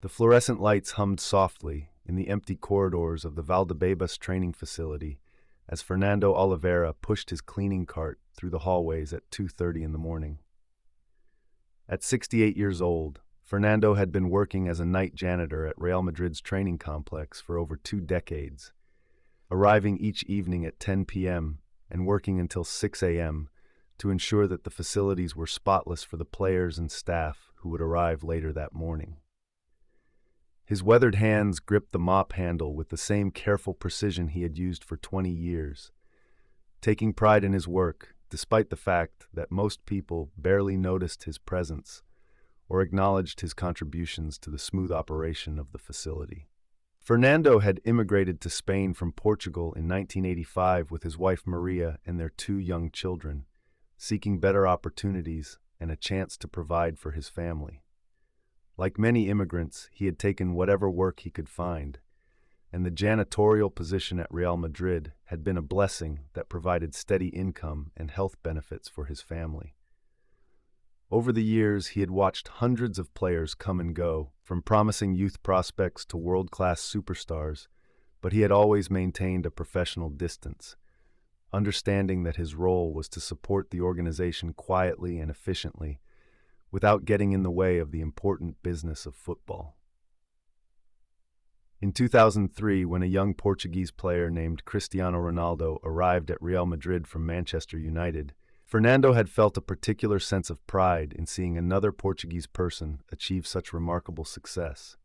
The fluorescent lights hummed softly in the empty corridors of the Valdebebas training facility as Fernando Oliveira pushed his cleaning cart through the hallways at 2:30 in the morning. At 68 years old, Fernando had been working as a night janitor at Real Madrid's training complex for over 2 decades, arriving each evening at 10 p.m. and working until 6 a.m. to ensure that the facilities were spotless for the players and staff who would arrive later that morning. His weathered hands gripped the mop handle with the same careful precision he had used for 20 years, taking pride in his work despite the fact that most people barely noticed his presence or acknowledged his contributions to the smooth operation of the facility. Fernando had immigrated to Spain from Portugal in 1985 with his wife Maria and their 2 young children, seeking better opportunities and a chance to provide for his family. Like many immigrants, he had taken whatever work he could find, and the janitorial position at Real Madrid had been a blessing that provided steady income and health benefits for his family. Over the years, he had watched hundreds of players come and go, from promising youth prospects to world-class superstars, but he had always maintained a professional distance, understanding that his role was to support the organization quietly and efficiently, without getting in the way of the important business of football. In 2003, when a young Portuguese player named Cristiano Ronaldo arrived at Real Madrid from Manchester United, Fernando had felt a particular sense of pride in seeing another Portuguese person achieve such remarkable success.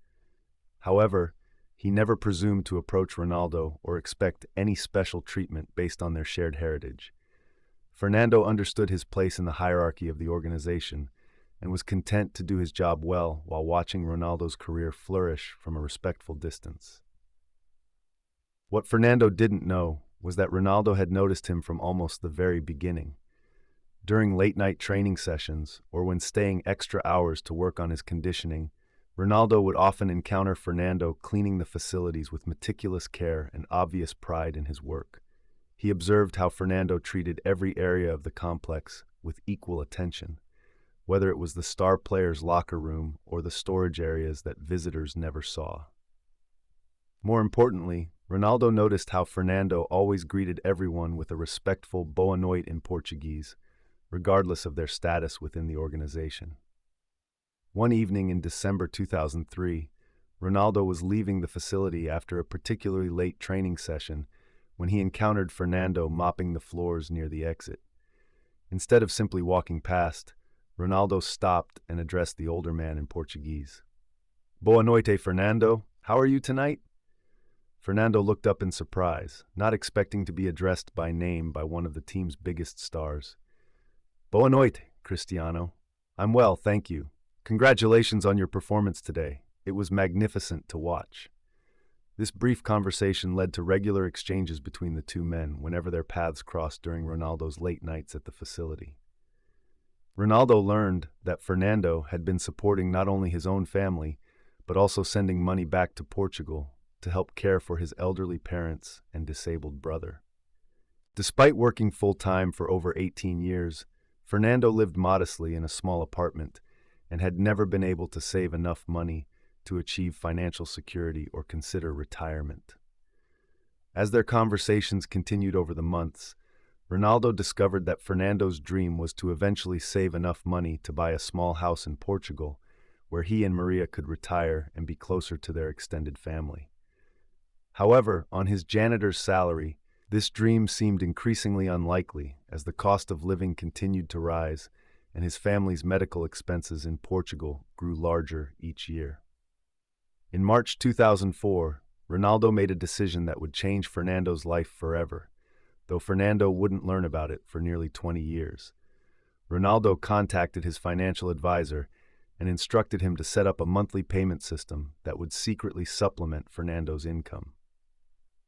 However, he never presumed to approach Ronaldo or expect any special treatment based on their shared heritage. Fernando understood his place in the hierarchy of the organization and was content to do his job well while watching Ronaldo's career flourish from a respectful distance. What Fernando didn't know was that Ronaldo had noticed him from almost the very beginning. During late-night training sessions, or when staying extra hours to work on his conditioning, Ronaldo would often encounter Fernando cleaning the facilities with meticulous care and obvious pride in his work. He observed how Fernando treated every area of the complex with equal attention, whether it was the star player's locker room or the storage areas that visitors never saw. More importantly, Ronaldo noticed how Fernando always greeted everyone with a respectful boa noite in Portuguese, regardless of their status within the organization. One evening in December 2003, Ronaldo was leaving the facility after a particularly late training session when he encountered Fernando mopping the floors near the exit. Instead of simply walking past, Ronaldo stopped and addressed the older man in Portuguese. "Boa noite, Fernando. How are you tonight?" Fernando looked up in surprise, not expecting to be addressed by name by one of the team's biggest stars. "Boa noite, Cristiano. I'm well, thank you. Congratulations on your performance today. It was magnificent to watch." This brief conversation led to regular exchanges between the 2 men whenever their paths crossed during Ronaldo's late nights at the facility. Ronaldo learned that Fernando had been supporting not only his own family, but also sending money back to Portugal to help care for his elderly parents and disabled brother. Despite working full-time for over 18 years, Fernando lived modestly in a small apartment and had never been able to save enough money to achieve financial security or consider retirement. As their conversations continued over the months, Ronaldo discovered that Fernando's dream was to eventually save enough money to buy a small house in Portugal, where he and Maria could retire and be closer to their extended family. However, on his janitor's salary, this dream seemed increasingly unlikely as the cost of living continued to rise and his family's medical expenses in Portugal grew larger each year. In March 2004, Ronaldo made a decision that would change Fernando's life forever, though Fernando wouldn't learn about it for nearly 20 years. Ronaldo contacted his financial advisor and instructed him to set up a monthly payment system that would secretly supplement Fernando's income.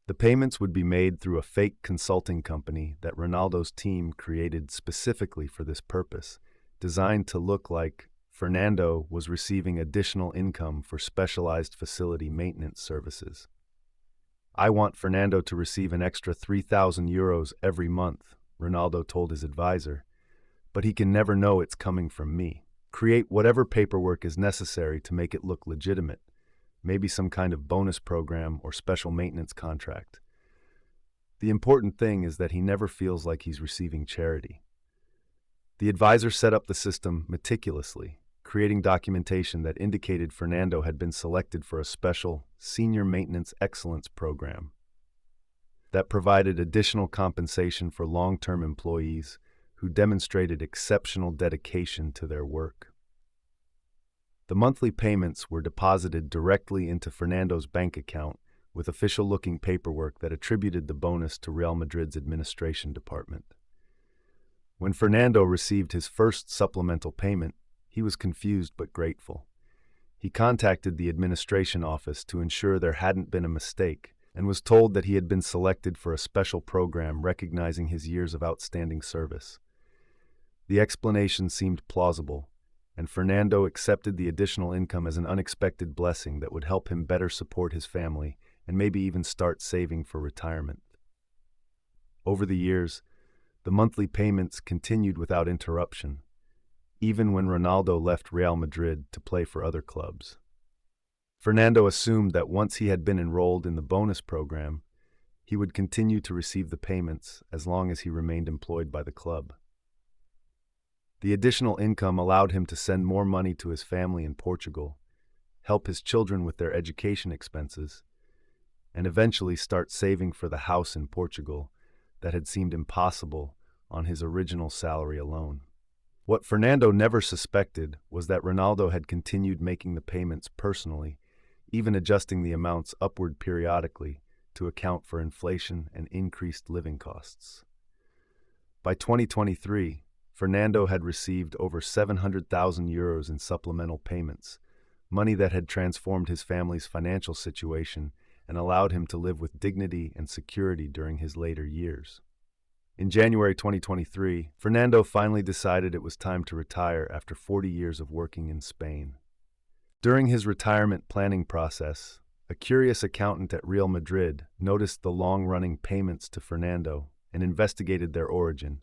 The payments would be made through a fake consulting company that Ronaldo's team created specifically for this purpose, designed to look like Fernando was receiving additional income for specialized facility maintenance services. "I want Fernando to receive an extra 3,000 euros every month," Ronaldo told his advisor, "but he can never know it's coming from me. Create whatever paperwork is necessary to make it look legitimate. maybe some kind of bonus program or special maintenance contract. The important thing is that he never feels like he's receiving charity. The advisor set up the system meticulously, creating documentation that indicated Fernando had been selected for a special Senior Maintenance Excellence program that provided additional compensation for long-term employees who demonstrated exceptional dedication to their work. The monthly payments were deposited directly into Fernando's bank account with official-looking paperwork that attributed the bonus to Real Madrid's administration department. When Fernando received his first supplemental payment, he was confused but grateful. He contacted the administration office to ensure there hadn't been a mistake and was told that he had been selected for a special program recognizing his years of outstanding service. The explanation seemed plausible, and Fernando accepted the additional income as an unexpected blessing that would help him better support his family and maybe even start saving for retirement. Over the years, the monthly payments continued without interruption, even when Ronaldo left Real Madrid to play for other clubs. Fernando assumed that once he had been enrolled in the bonus program, he would continue to receive the payments as long as he remained employed by the club. The additional income allowed him to send more money to his family in Portugal, help his children with their education expenses, and eventually start saving for the house in Portugal that had seemed impossible on his original salary alone. What Fernando never suspected was that Ronaldo had continued making the payments personally, even adjusting the amounts upward periodically to account for inflation and increased living costs. By 2023, Fernando had received over 700,000 euros in supplemental payments, money that had transformed his family's financial situation and allowed him to live with dignity and security during his later years. In January 2023, Fernando finally decided it was time to retire after 40 years of working in Spain. During his retirement planning process, a curious accountant at Real Madrid noticed the long-running payments to Fernando and investigated their origin,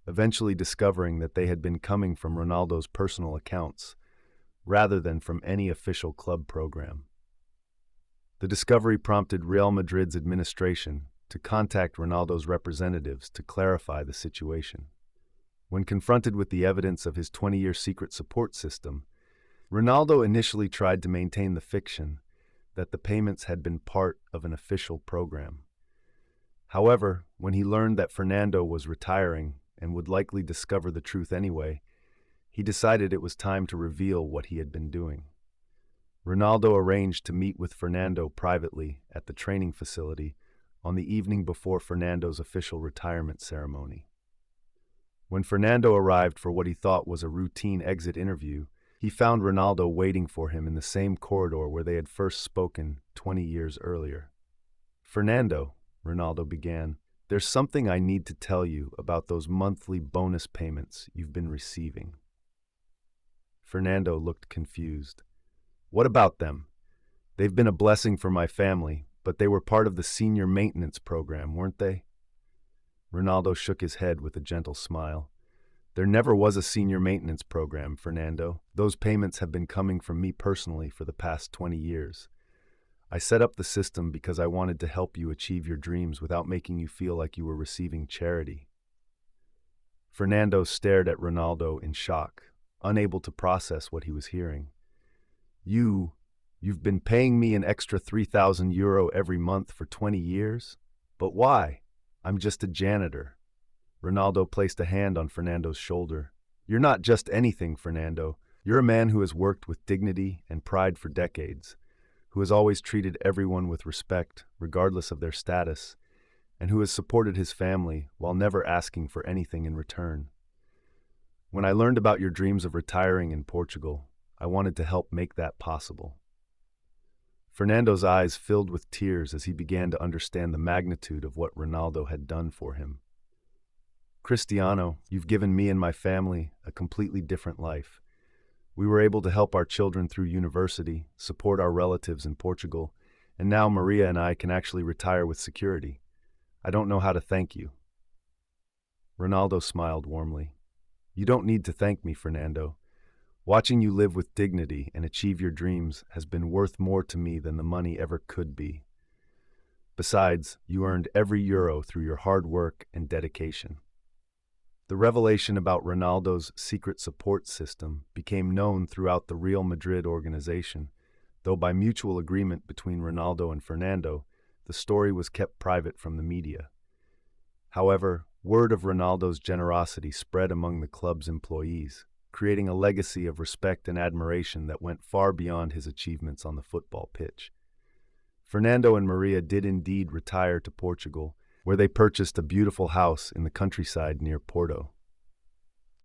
eventually discovering that they had been coming from Ronaldo's personal accounts, rather than from any official club program. The discovery prompted Real Madrid's administration to contact Ronaldo's representatives to clarify the situation. When confronted with the evidence of his 20-year secret support system, Ronaldo initially tried to maintain the fiction that the payments had been part of an official program. However, when he learned that Fernando was retiring and would likely discover the truth anyway, he decided it was time to reveal what he had been doing. Ronaldo arranged to meet with Fernando privately at the training facility on the evening before Fernando's official retirement ceremony. When Fernando arrived for what he thought was a routine exit interview, he found Ronaldo waiting for him in the same corridor where they had first spoken 20 years earlier. "Fernando," Ronaldo began, "there's something I need to tell you about those monthly bonus payments you've been receiving." Fernando looked confused. "What about them? They've been a blessing for my family, but they were part of the senior maintenance program, weren't they?" Ronaldo shook his head with a gentle smile. "There never was a senior maintenance program, Fernando. Those payments have been coming from me personally for the past 20 years. I set up the system because I wanted to help you achieve your dreams without making you feel like you were receiving charity." Fernando stared at Ronaldo in shock, unable to process what he was hearing. You've been paying me an extra 3,000 euro every month for 20 years? But why? I'm just a janitor." Ronaldo placed a hand on Fernando's shoulder. "You're not just anything, Fernando. You're a man who has worked with dignity and pride for decades, who has always treated everyone with respect, regardless of their status, and who has supported his family while never asking for anything in return. When I learned about your dreams of retiring in Portugal, I wanted to help make that possible." Fernando's eyes filled with tears as he began to understand the magnitude of what Ronaldo had done for him. "Cristiano, you've given me and my family a completely different life. We were able to help our children through university, support our relatives in Portugal, and now Maria and I can actually retire with security. I don't know how to thank you." Ronaldo smiled warmly. "You don't need to thank me, Fernando. Watching you live with dignity and achieve your dreams has been worth more to me than the money ever could be. Besides, you earned every euro through your hard work and dedication. The revelation about Ronaldo's secret support system became known throughout the Real Madrid organization, though by mutual agreement between Ronaldo and Fernando, the story was kept private from the media. However, word of Ronaldo's generosity spread among the club's employees, creating a legacy of respect and admiration that went far beyond his achievements on the football pitch. Fernando and Maria did indeed retire to Portugal, where they purchased a beautiful house in the countryside near Porto.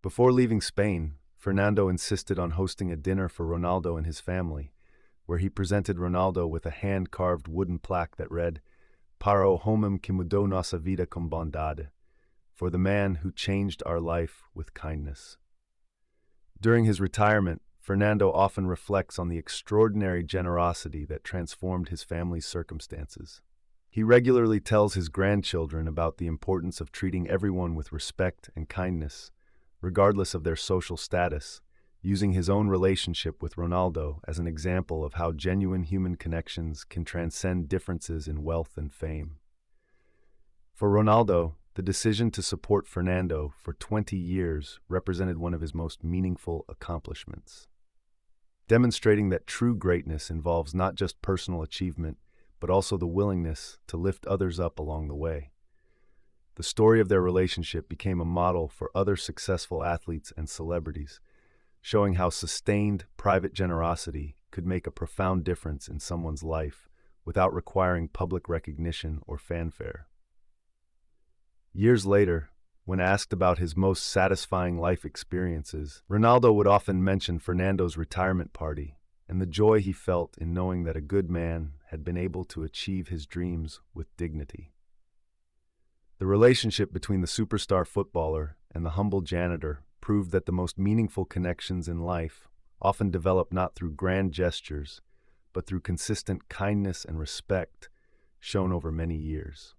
Before leaving Spain, Fernando insisted on hosting a dinner for Ronaldo and his family, where he presented Ronaldo with a hand-carved wooden plaque that read, "Para o homem que mudou nossa vida com bondade," for the man who changed our life with kindness. During his retirement, Fernando often reflects on the extraordinary generosity that transformed his family's circumstances. He regularly tells his grandchildren about the importance of treating everyone with respect and kindness, regardless of their social status, using his own relationship with Ronaldo as an example of how genuine human connections can transcend differences in wealth and fame. For Ronaldo, the decision to support Fernando for 20 years represented one of his most meaningful accomplishments, demonstrating that true greatness involves not just personal achievement, but also the willingness to lift others up along the way. The story of their relationship became a model for other successful athletes and celebrities, showing how sustained private generosity could make a profound difference in someone's life without requiring public recognition or fanfare. Years later, when asked about his most satisfying life experiences, Ronaldo would often mention Fernando's retirement party and the joy he felt in knowing that a good man had been able to achieve his dreams with dignity. The relationship between the superstar footballer and the humble janitor proved that the most meaningful connections in life often develop not through grand gestures, but through consistent kindness and respect shown over many years.